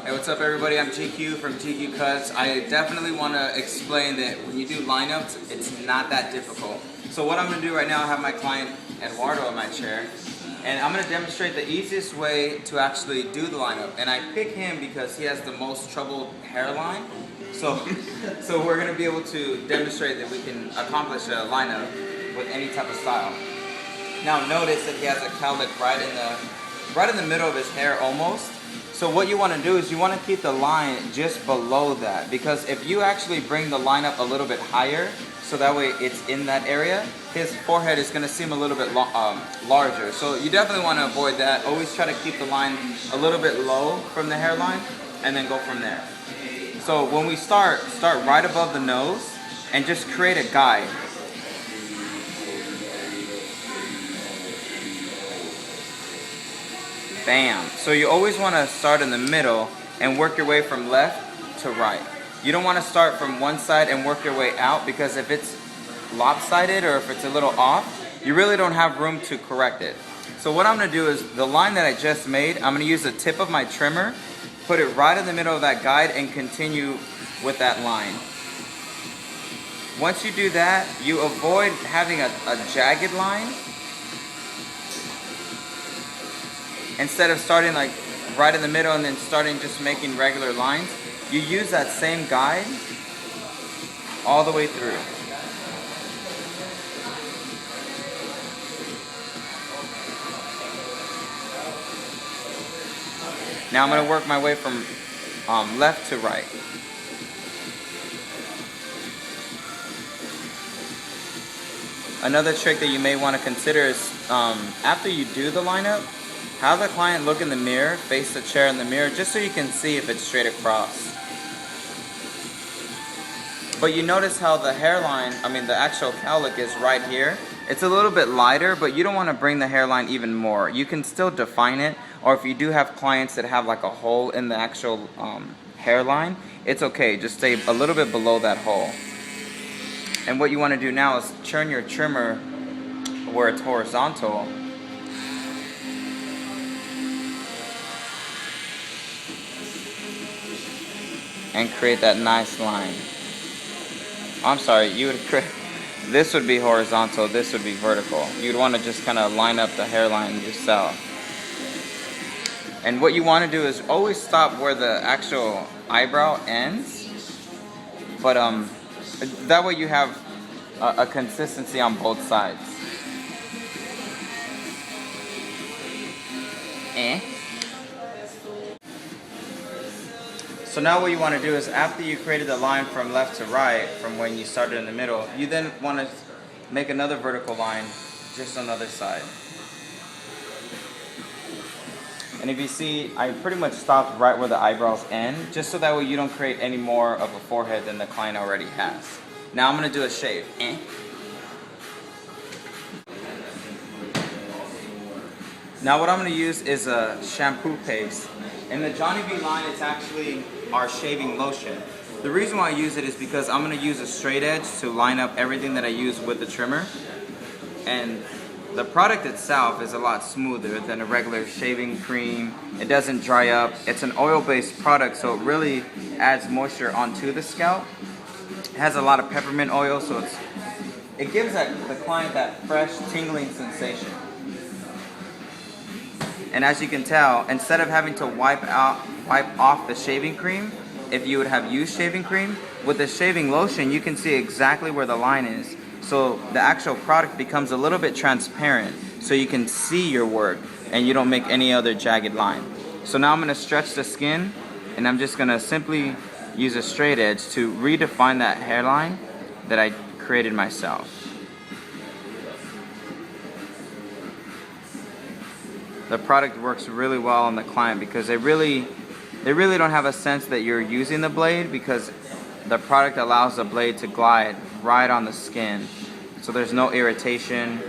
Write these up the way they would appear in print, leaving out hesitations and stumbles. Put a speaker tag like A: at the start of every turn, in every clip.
A: Hey, what's up everybody? I'm GQ from GQ Cuts. I definitely want to explain that when you do lineups, it's not that difficult. So what I'm going to do right now, I have my client Eduardo in my chair, and I'm going to demonstrate the easiest way to actually do the lineup. And I pick him because he has the most troubled hairline. So we're going to be able to demonstrate that we can accomplish a lineup with any type of style. Now notice that he has a cowlick right in the middle of his hair almost. So what you want to do is you want to keep the line just below that, because if you actually bring the line up a little bit higher, so that way it's in that area, his forehead is going to seem a little bit larger. So you definitely want to avoid that. Always try to keep the line a little bit low from the hairline and then go from there. So when we start right above the nose and just create a guide. Bam. So you always want to start in the middle and work your way from left to right. You don't want to start from one side and work your way out, because if it's lopsided or if it's a little off, you really don't have room to correct it. So what I'm going to do is the line that I just made, I'm going to use the tip of my trimmer, put it right in the middle of that guide and continue with that line. Once you do that, you avoid having a jagged line. Instead of starting like right in the middle and then starting just making regular lines, you use that same guide all the way through. Now I'm going to work my way from left to right. Another trick that you may want to consider is after you do the lineup, have the client look in the mirror, face the chair in the mirror, just so you can see if it's straight across. But you notice how the hairline, the actual cowlick is right here. It's a little bit lighter, but you don't want to bring the hairline even more. You can still define it, or if you do have clients that have like a hole in the actual hairline, it's okay, just stay a little bit below that hole. And what you want to do now is turn your trimmer where it's horizontal, and create that nice line. I'm sorry, this would be horizontal, this would be vertical. You'd want to just kind of line up the hairline yourself. And what you want to do is always stop where the actual eyebrow ends, but that way you have a consistency on both sides. So now what you want to do is, after you created the line from left to right, from when you started in the middle, you then want to make another vertical line just on the other side. And if you see, I pretty much stopped right where the eyebrows end, just so that way you don't create any more of a forehead than the client already has. Now I'm going to do a shave. Now what I'm going to use is a shampoo paste. In the Johnny V line, it's actually our shaving lotion. The reason why I use it is because I'm going to use a straight edge to line up everything that I use with the trimmer. And the product itself is a lot smoother than a regular shaving cream. It doesn't dry up. It's an oil-based product, so it really adds moisture onto the scalp. It has a lot of peppermint oil, so it gives the client that fresh, tingling sensation. And as you can tell, instead of having to wipe off the shaving cream, if you would have used shaving cream, with the shaving lotion you can see exactly where the line is. So the actual product becomes a little bit transparent, so you can see your work and you don't make any other jagged line. So now I'm going to stretch the skin, and I'm just going to simply use a straight edge to redefine that hairline that I created myself. The product works really well on the client because they really don't have a sense that you're using the blade, because the product allows the blade to glide right on the skin, so there's no irritation.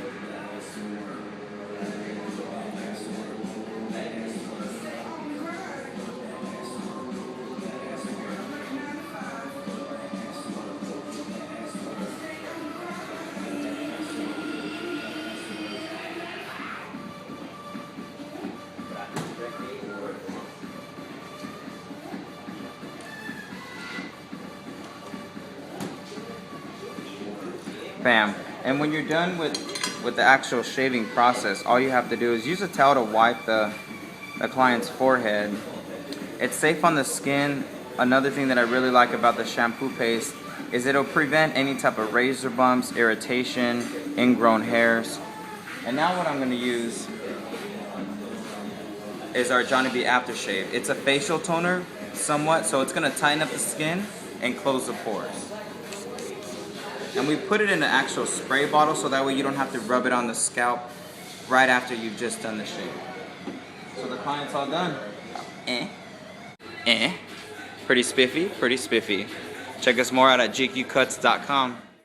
A: Bam. And when you're done with the actual shaving process, all you have to do is use a towel to wipe the client's forehead. It's safe on the skin. Another thing that I really like about the shampoo paste is it'll prevent any type of razor bumps, irritation, ingrown hairs. And now what I'm going to use is our Johnny B aftershave. It's a facial toner somewhat, so it's going to tighten up the skin and close the pores. And we put it in an actual spray bottle so that way you don't have to rub it on the scalp right after you've just done the shave. So the client's all done. Pretty spiffy, pretty spiffy. Check us more out at gqcuts.com.